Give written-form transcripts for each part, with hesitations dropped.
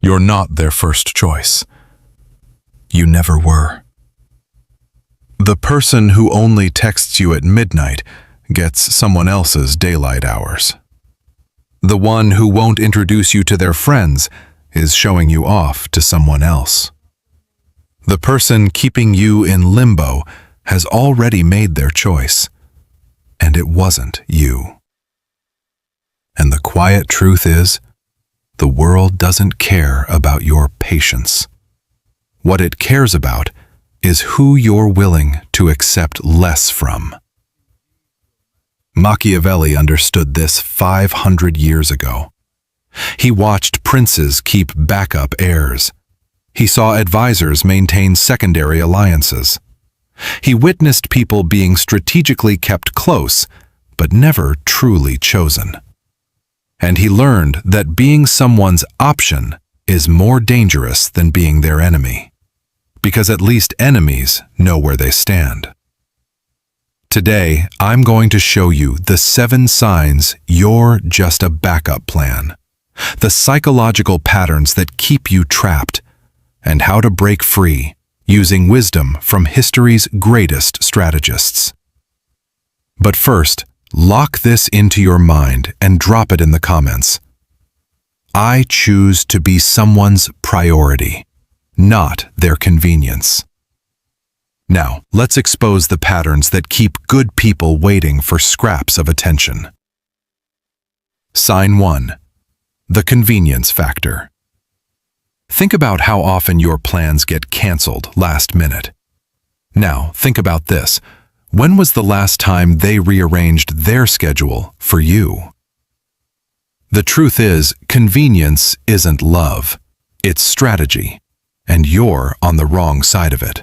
You're not their first choice. You never were. The person who only texts you at midnight gets someone else's daylight hours. The one who won't introduce you to their friends is showing you off to someone else. The person keeping you in limbo has already made their choice, and it wasn't you. And the quiet truth is, the world doesn't care about your patience. What it cares about is who you're willing to accept less from. Machiavelli understood this 500 years ago. He watched princes keep backup heirs. He saw advisors maintain secondary alliances. He witnessed people being strategically kept close, but never truly chosen. And he learned that being someone's option is more dangerous than being their enemy, because at least enemies know where they stand. Today, I'm going to show you the 7 signs you're just a backup plan, the psychological patterns that keep you trapped, and how to break free using wisdom from history's greatest strategists. But first, lock this into your mind and drop it in the comments. I choose to be someone's priority, not their convenience. Now, let's expose the patterns that keep good people waiting for scraps of attention. Sign 1. The convenience factor. Think about how often your plans get canceled last minute. Now, think about this. When was the last time they rearranged their schedule for you? The truth is, convenience isn't love. It's strategy, and you're on the wrong side of it.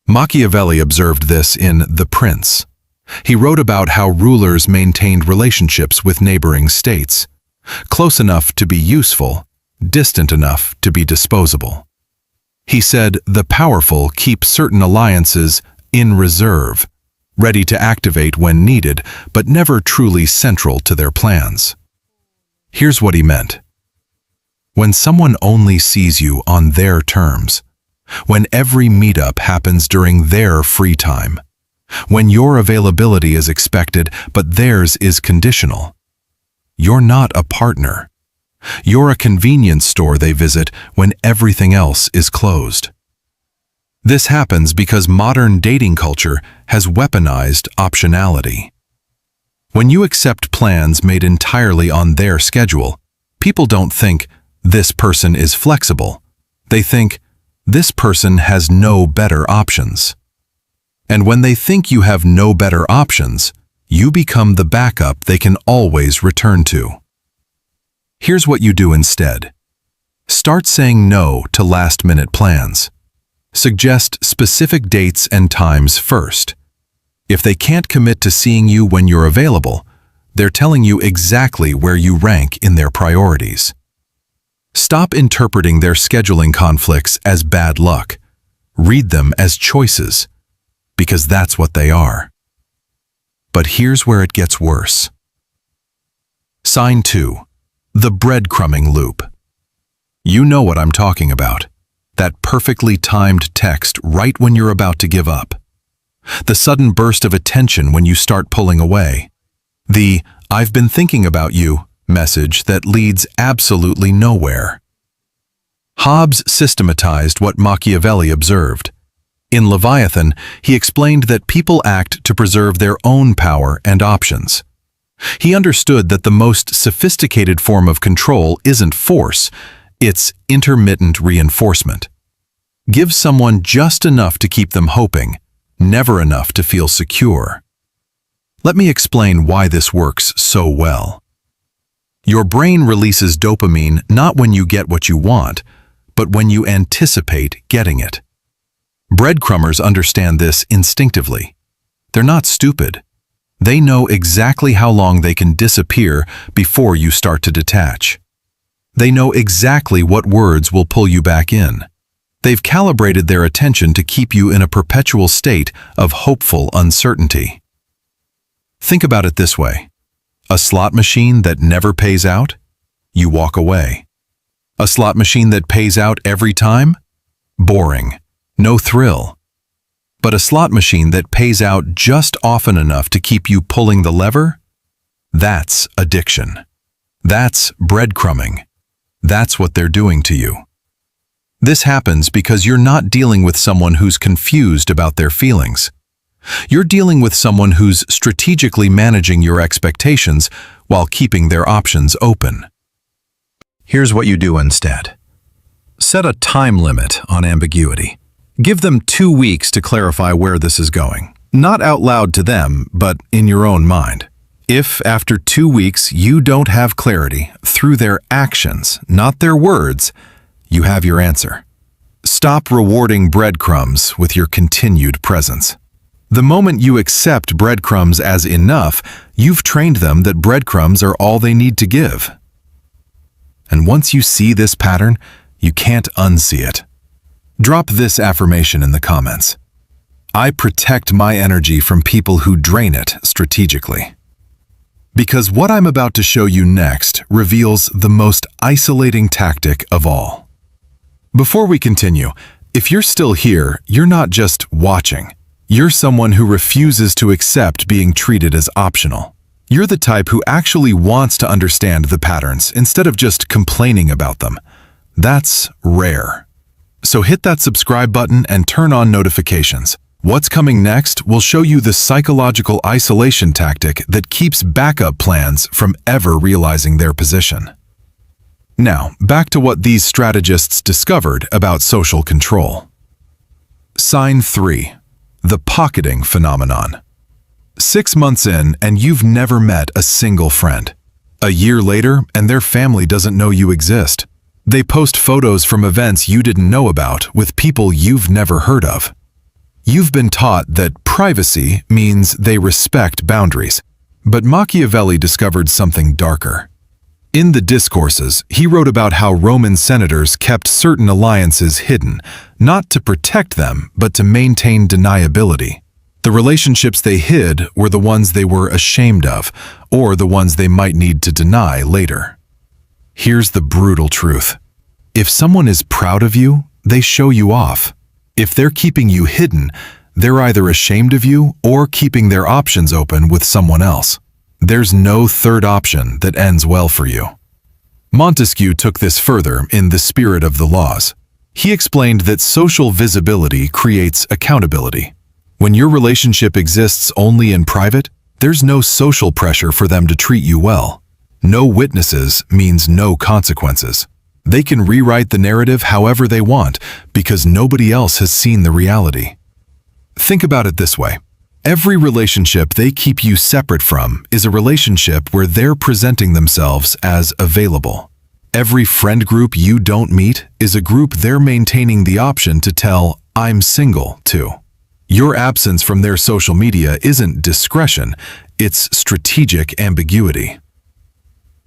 Machiavelli observed this in The Prince. He wrote about how rulers maintained relationships with neighboring states, close enough to be useful, distant enough to be disposable. He said the powerful keep certain alliances in reserve, ready to activate when needed, but never truly central to their plans. Here's what he meant. When someone only sees you on their terms, when every meetup happens during their free time, when your availability is expected but theirs is conditional, you're not a partner. You're a convenience store they visit when everything else is closed. This happens because modern dating culture has weaponized optionality. When you accept plans made entirely on their schedule, people don't think, this person is flexible. They think, this person has no better options. And when they think you have no better options, you become the backup they can always return to. Here's what you do instead. Start saying no to last-minute plans. Suggest specific dates and times first. If they can't commit to seeing you when you're available, they're telling you exactly where you rank in their priorities. Stop interpreting their scheduling conflicts as bad luck. Read them as choices, because that's what they are. But here's where it gets worse. Sign 2. The breadcrumbing loop. You know what I'm talking about. That perfectly timed text right when you're about to give up. The sudden burst of attention when you start pulling away. The "I've been thinking about you" message that leads absolutely nowhere. Hobbes systematized what Machiavelli observed. In Leviathan, he explained that people act to preserve their own power and options. He understood that the most sophisticated form of control isn't force, it's intermittent reinforcement. Give someone just enough to keep them hoping, never enough to feel secure. Let me explain why this works so well. Your brain releases dopamine not when you get what you want, but when you anticipate getting it. Breadcrumbers understand this instinctively. They're not stupid. They know exactly how long they can disappear before you start to detach. They know exactly what words will pull you back in. They've calibrated their attention to keep you in a perpetual state of hopeful uncertainty. Think about it this way. A slot machine that never pays out? You walk away. A slot machine that pays out every time? Boring. No thrill. But a slot machine that pays out just often enough to keep you pulling the lever? That's addiction. That's breadcrumbing. That's what they're doing to you. This happens because you're not dealing with someone who's confused about their feelings. You're dealing with someone who's strategically managing your expectations while keeping their options open. Here's what you do instead. Set a time limit on ambiguity. Give them 2 weeks to clarify where this is going. Not out loud to them, but in your own mind. If after 2 weeks you don't have clarity through their actions, not their words, you have your answer. Stop rewarding breadcrumbs with your continued presence. The moment you accept breadcrumbs as enough, you've trained them that breadcrumbs are all they need to give. And once you see this pattern, you can't unsee it. Drop this affirmation in the comments. I protect my energy from people who drain it strategically. Because what I'm about to show you next reveals the most isolating tactic of all. Before we continue, if you're still here, you're not just watching. You're someone who refuses to accept being treated as optional. You're the type who actually wants to understand the patterns instead of just complaining about them. That's rare. So hit that subscribe button and turn on notifications. What's coming next will show you the psychological isolation tactic that keeps backup plans from ever realizing their position. Now, back to what these strategists discovered about social control. Sign 3. The pocketing phenomenon. 6 months in and you've never met a single friend. A year later and their family doesn't know you exist. They post photos from events you didn't know about with people you've never heard of. You've been taught that privacy means they respect boundaries, but Machiavelli discovered something darker. In the Discourses, he wrote about how Roman senators kept certain alliances hidden, not to protect them, but to maintain deniability. The relationships they hid were the ones they were ashamed of, or the ones they might need to deny later. Here's the brutal truth. If someone is proud of you, they show you off. If they're keeping you hidden, they're either ashamed of you or keeping their options open with someone else. There's no third option that ends well for you. Montesquieu took this further in The Spirit of the Laws. He explained that social visibility creates accountability. When your relationship exists only in private, there's no social pressure for them to treat you well. No witnesses means no consequences. They can rewrite the narrative however they want because nobody else has seen the reality. Think about it this way. Every relationship they keep you separate from is a relationship where they're presenting themselves as available. Every friend group you don't meet is a group they're maintaining the option to tell, "I'm single," to. Your absence from their social media isn't discretion, it's strategic ambiguity.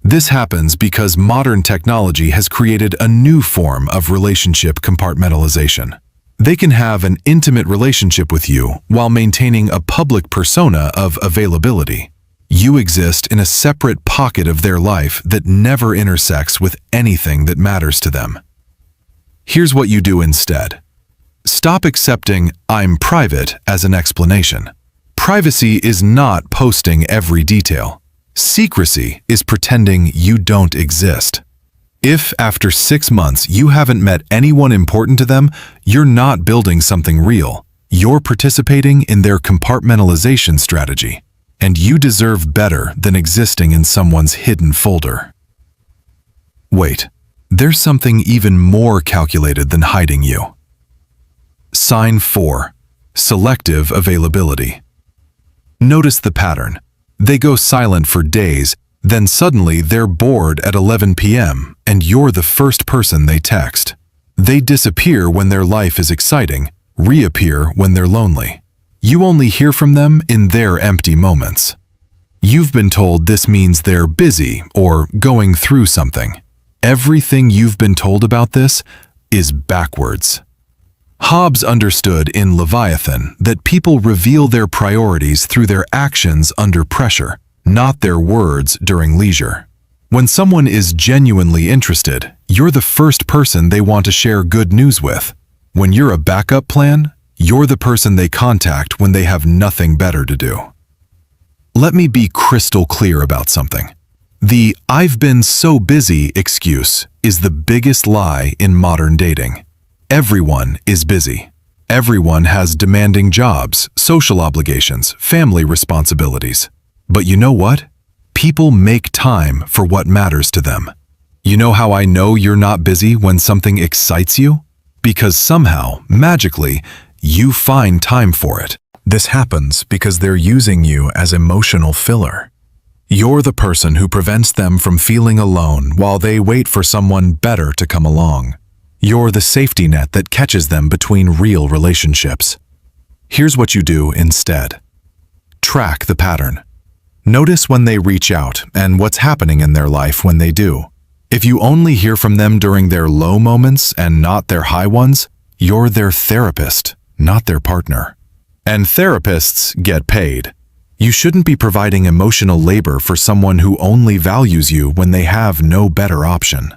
This happens because modern technology has created a new form of relationship compartmentalization. They can have an intimate relationship with you while maintaining a public persona of availability. You exist in a separate pocket of their life that never intersects with anything that matters to them. Here's what you do instead. Stop accepting "I'm private" as an explanation. Privacy is not posting every detail. Secrecy is pretending you don't exist. If after 6 months you haven't met anyone important to them, you're not building something real. You're participating in their compartmentalization strategy, and you deserve better than existing in someone's hidden folder. Wait, there's something even more calculated than hiding you. Sign 4. Selective availability. Notice the pattern. They go silent for days, then suddenly they're bored at 11 p.m. and you're the first person they text. They disappear when their life is exciting, reappear when they're lonely. You only hear from them in their empty moments. You've been told this means they're busy or going through something. Everything you've been told about this is backwards. Hobbes understood in Leviathan that people reveal their priorities through their actions under pressure, not their words during leisure. When someone is genuinely interested, you're the first person they want to share good news with. When you're a backup plan, you're the person they contact when they have nothing better to do. Let me be crystal clear about something. The "I've been so busy" excuse is the biggest lie in modern dating. Everyone is busy. Everyone has demanding jobs, social obligations, family responsibilities. But you know what? People make time for what matters to them. You know how I know you're not busy when something excites you? Because somehow, magically, you find time for it. This happens because they're using you as emotional filler. You're the person who prevents them from feeling alone while they wait for someone better to come along. You're the safety net that catches them between real relationships. Here's what you do instead. Track the pattern. Notice when they reach out and what's happening in their life when they do. If you only hear from them during their low moments and not their high ones, you're their therapist, not their partner. And therapists get paid. You shouldn't be providing emotional labor for someone who only values you when they have no better option.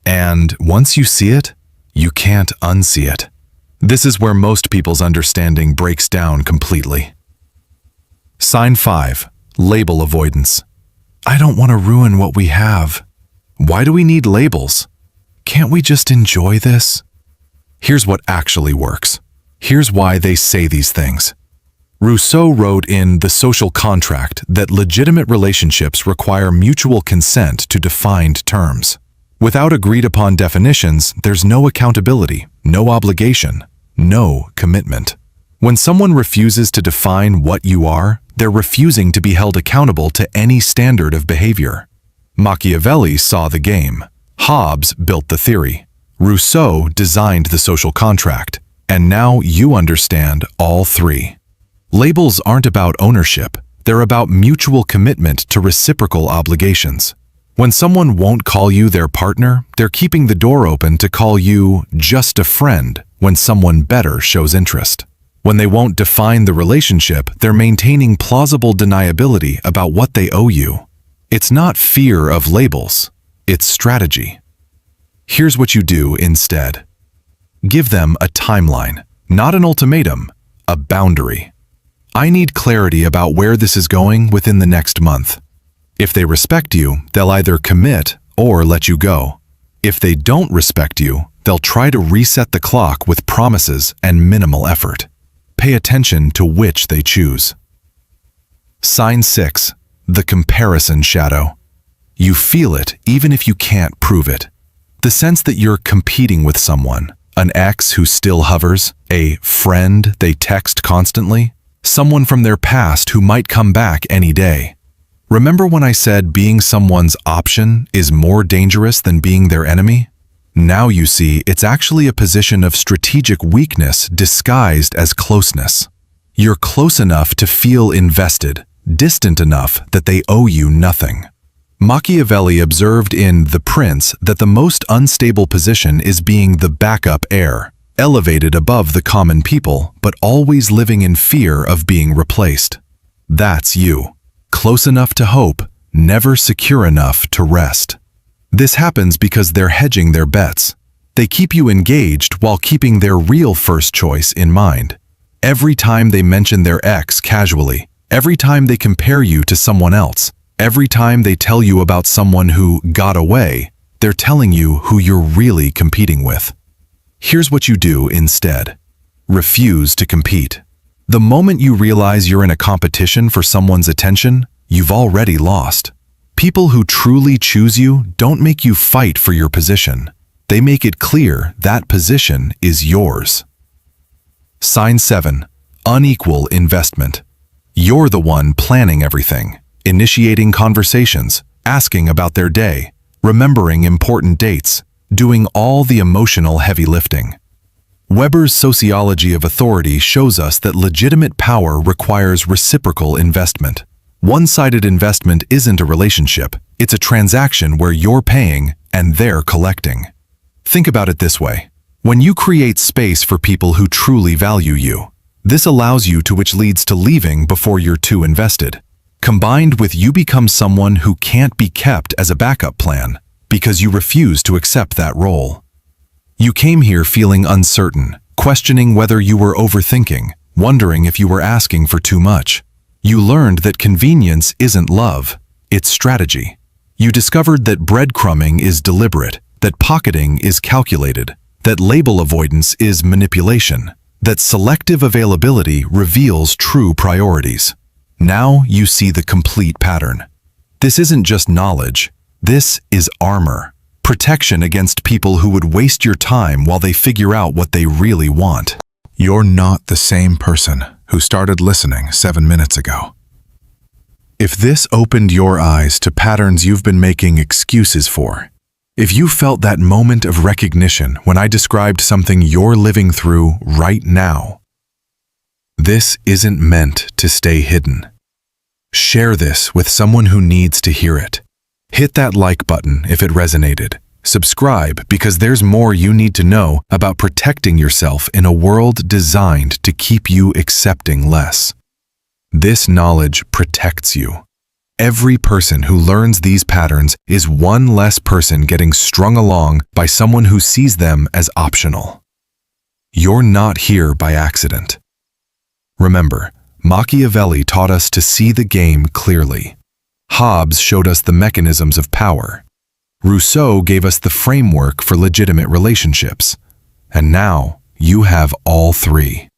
And once you see it, you can't unsee it. This is where most people's understanding breaks down completely. Sign 5. Label avoidance. I don't want to ruin what we have. Why do we need labels? Can't we just enjoy this? Here's what actually works. Here's why they say these things. Rousseau wrote in The Social Contract that legitimate relationships require mutual consent to defined terms. Without agreed-upon definitions, there's no accountability, no obligation, no commitment. When someone refuses to define what you are, they're refusing to be held accountable to any standard of behavior. Machiavelli saw the game. Hobbes built the theory. Rousseau designed the social contract. And now you understand all three. Labels aren't about ownership. They're about mutual commitment to reciprocal obligations. When someone won't call you their partner, they're keeping the door open to call you just a friend when someone better shows interest. When they won't define the relationship, they're maintaining plausible deniability about what they owe you. It's not fear of labels, it's strategy. Here's what you do instead. Give them a timeline, not an ultimatum, a boundary. I need clarity about where this is going within the next month. If they respect you, they'll either commit or let you go. If they don't respect you, they'll try to reset the clock with promises and minimal effort. Pay attention to which they choose. Sign 6. The comparison shadow. You feel it even if you can't prove it. The sense that you're competing with someone, an ex who still hovers, a friend they text constantly, someone from their past who might come back any day. Remember when I said being someone's option is more dangerous than being their enemy? Now you see it's actually a position of strategic weakness disguised as closeness. You're close enough to feel invested, distant enough that they owe you nothing. Machiavelli observed in The Prince that the most unstable position is being the backup heir, elevated above the common people, but always living in fear of being replaced. That's you. Close enough to hope, never secure enough to rest. This happens because they're hedging their bets. They keep you engaged while keeping their real first choice in mind. Every time they mention their ex casually, every time they compare you to someone else, every time they tell you about someone who got away, they're telling you who you're really competing with. Here's what you do instead. Refuse to compete. The moment you realize you're in a competition for someone's attention, you've already lost. People who truly choose you don't make you fight for your position. They make it clear that position is yours. Sign 7. Unequal investment. You're the one planning everything, initiating conversations, asking about their day, remembering important dates, doing all the emotional heavy lifting. Weber's Sociology of Authority shows us that legitimate power requires reciprocal investment. One-sided investment isn't a relationship, it's a transaction where you're paying and they're collecting. Think about it this way. When you create space for people who truly value you, this allows you to, which leads to leaving before you're too invested. combined with you become someone who can't be kept as a backup plan because you refuse to accept that role. You came here feeling uncertain, questioning whether you were overthinking, wondering if you were asking for too much. You learned that convenience isn't love, it's strategy. You discovered that breadcrumbing is deliberate, that pocketing is calculated, that label avoidance is manipulation, that selective availability reveals true priorities. Now you see the complete pattern. This isn't just knowledge, this is armor. Protection against people who would waste your time while they figure out what they really want. You're not the same person who started listening 7 minutes ago. If this opened your eyes to patterns you've been making excuses for, if you felt that moment of recognition when I described something you're living through right now, this isn't meant to stay hidden. Share this with someone who needs to hear it. Hit that like button if it resonated. Subscribe because there's more you need to know about protecting yourself in a world designed to keep you accepting less. This knowledge protects you. Every person who learns these patterns is one less person getting strung along by someone who sees them as optional. You're not here by accident. Remember, Machiavelli taught us to see the game clearly. Hobbes showed us the mechanisms of power. Rousseau gave us the framework for legitimate relationships. And now you have all three.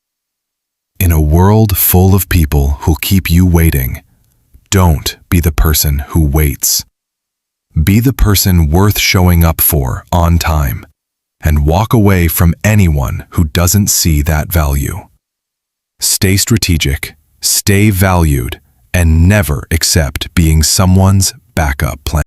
In a world full of people who'll keep you waiting, don't be the person who waits. Be the person worth showing up for on time, and walk away from anyone who doesn't see that value. Stay strategic, stay valued, and never accept being someone's backup plan.